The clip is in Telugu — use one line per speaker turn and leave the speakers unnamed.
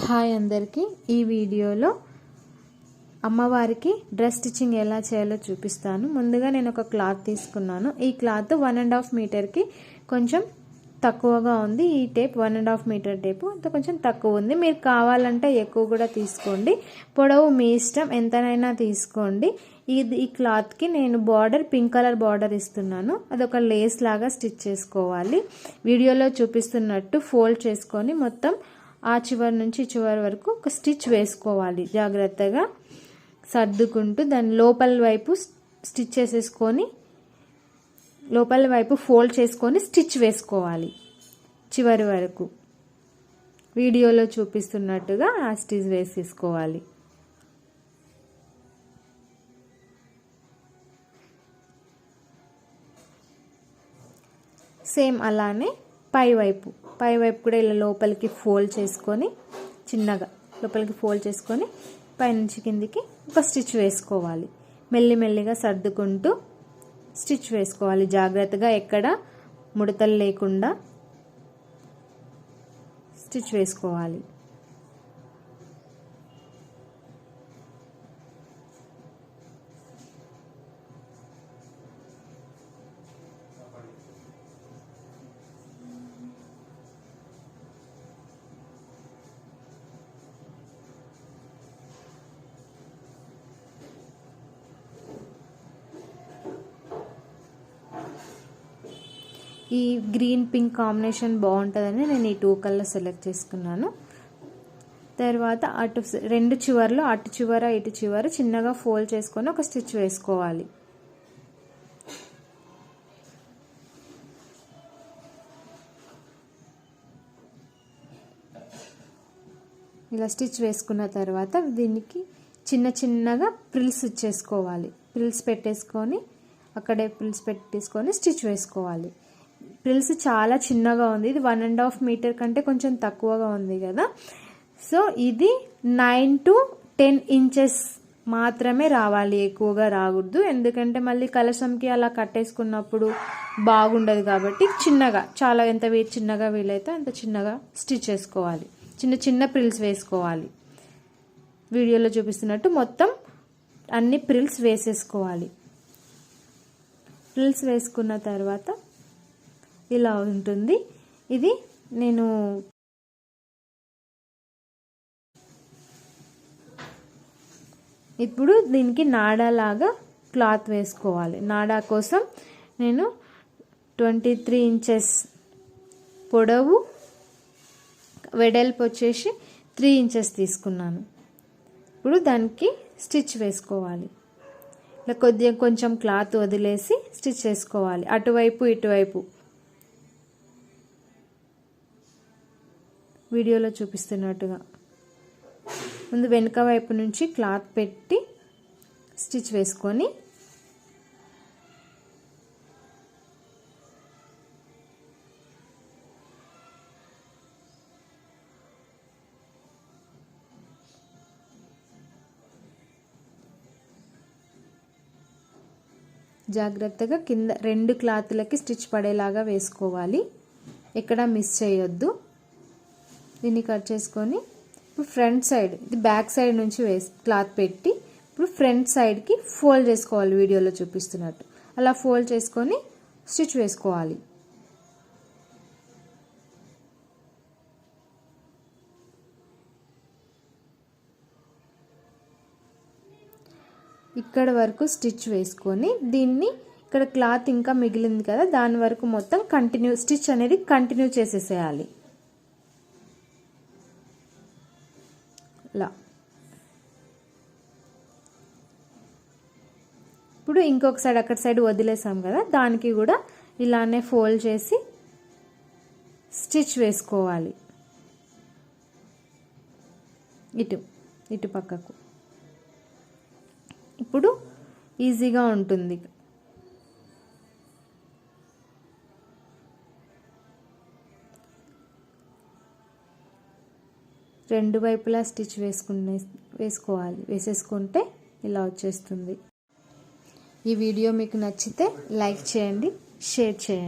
హాయ్ అందరికీ ఈ వీడియోలో అమ్మవారికి డ్రెస్ స్టిచ్చింగ్ ఎలా చేయాలో చూపిస్తాను. ముందుగా నేను ఒక క్లాత్ తీసుకున్నాను. ఈ క్లాత్ 1.5 మీటర్కి కొంచెం తక్కువగా ఉంది. ఈ టేప్ 1.5 మీటర్ టేపు అంత కొంచెం తక్కువ ఉంది. మీరు కావాలంటే ఎక్కువ కూడా తీసుకోండి. పొడవు మీ ఇష్టం, ఎంతనైనా తీసుకోండి. ఈ క్లాత్కి నేను బార్డర్ పింక్ కలర్ బార్డర్ ఇస్తున్నాను. అదొక లేస్ లాగా స్టిచ్ చేసుకోవాలి. వీడియోలో చూపిస్తున్నట్టు ఫోల్డ్ చేసుకొని మొత్తం ఆ చివరి నుంచి చివరి వరకు ఒక స్టిచ్ వేసుకోవాలి. జాగ్రత్తగా సర్దుకుంటూ దాని లోపల వైపు స్టిచ్ చేసేసుకొని లోపల వైపు ఫోల్డ్ చేసుకొని స్టిచ్ వేసుకోవాలి చివరి వరకు. వీడియోలో చూపిస్తున్నట్టుగా ఆ స్టిచ్ వేసేసుకోవాలి. సేమ్ అలానే పై వైపు కూడా ఇలా లోపలికి ఫోల్డ్ చేసుకొని చిన్నగా లోపలికి ఫోల్డ్ చేసుకొని పైనుంచి కిందికి ఒక స్టిచ్ వేసుకోవాలి. మెల్లిమెల్లిగా సర్దుకుంటూ స్టిచ్ వేసుకోవాలి. జాగ్రత్తగా ఎక్కడ ముడతలు లేకుండా స్టిచ్ వేసుకోవాలి. ఈ గ్రీన్ పింక్ కాంబినేషన్ బాగుంటుందని నేను ఈ 2 కలర్ సెలెక్ట్ చేసుకున్నాను. తర్వాత అటు రెండు చివర్లో అటు చివర ఇటు చివర చిన్నగా ఫోల్డ్ చేసుకొని ఒక స్టిచ్ వేసుకోవాలి. ఇలా స్టిచ్ వేసుకున్న తర్వాత దీనికి చిన్నగా ప్రిల్స్ ఇచ్చేసుకోవాలి. ప్రిల్స్ పెట్టేసుకొని అక్కడే ప్రిల్స్ పెట్టేసుకొని స్టిచ్ వేసుకోవాలి. ప్రిల్స్ చాలా చిన్నగా ఉంది. ఇది 1.5 మీటర్ కంటే కొంచెం తక్కువగా ఉంది కదా. సో ఇది 9 to 10 ఇంచెస్ మాత్రమే రావాలి, ఎక్కువగా రాకూడదు. ఎందుకంటే మళ్ళీ కలశంకి అలా కట్టేసుకున్నప్పుడు బాగుండదు. కాబట్టి చిన్నగా చాలా ఎంత చిన్నగా వీలైతే అంత చిన్నగా స్టిచ్ చేసుకోవాలి. చిన్న ప్రిల్స్ వేసుకోవాలి. వీడియోలో చూపిస్తున్నట్టు మొత్తం అన్ని ప్రిల్స్ వేసేసుకోవాలి. ప్రిల్స్ వేసుకున్న తర్వాత ఇలా ఉంటుంది. ఇది నేను ఇప్పుడు దీనికి నాడాలాగా క్లాత్ వేసుకోవాలి. నాడా కోసం నేను 23 ఇంచెస్ పొడవు, వెడల్పు వచ్చేసి 3 ఇంచెస్ తీసుకున్నాను. ఇప్పుడు దానికి స్టిచ్ వేసుకోవాలి. ఇలా కొంచెం క్లాత్ వదిలేసి స్టిచ్ చేసుకోవాలి. అటువైపు ఇటువైపు వీడియోలో చూపిస్తున్నట్టుగా ముందు వెనుక వైపు నుంచి క్లాత్ పెట్టి స్టిచ్ వేసుకొని జాగ్రత్తగా కింద 2 క్లాత్లకి స్టిచ్ పడేలాగా వేసుకోవాలి. ఎక్కడ మిస్ చేయొద్దు. దీన్ని కట్ చేసుకొని ఇప్పుడు ఫ్రంట్ సైడ్, ఇది బ్యాక్ సైడ్ నుంచి క్లాత్ పెట్టి ఇప్పుడు ఫ్రంట్ సైడ్కి ఫోల్డ్ చేసుకోవాలి. వీడియోలో చూపిస్తున్నట్టు అలా ఫోల్డ్ చేసుకొని స్టిచ్ వేసుకోవాలి. ఇక్కడ వరకు స్టిచ్ వేసుకొని దీన్ని ఇక్కడ క్లాత్ ఇంకా మిగిలింది కదా, దాని వరకు మొత్తం స్టిచ్ అనేది కంటిన్యూ చేసేసేయాలి. ఇలా ఇప్పుడు ఇంకొక సైడ్ అక్కడ సైడ్ వదిలేసాం కదా, దానికి కూడా ఇలానే ఫోల్డ్ చేసి స్టిచ్ వేసుకోవాలి. ఇటు పక్కకు ఇప్పుడు ఈజీగా ఉంటుంది. రెండు వైపులా స్టిచ్ వేసేసుకుంటే ఇలా వచ్చేస్తుంది. ఈ వీడియో మీకు నచ్చితే లైక్ చేయండి, షేర్ చేయండి.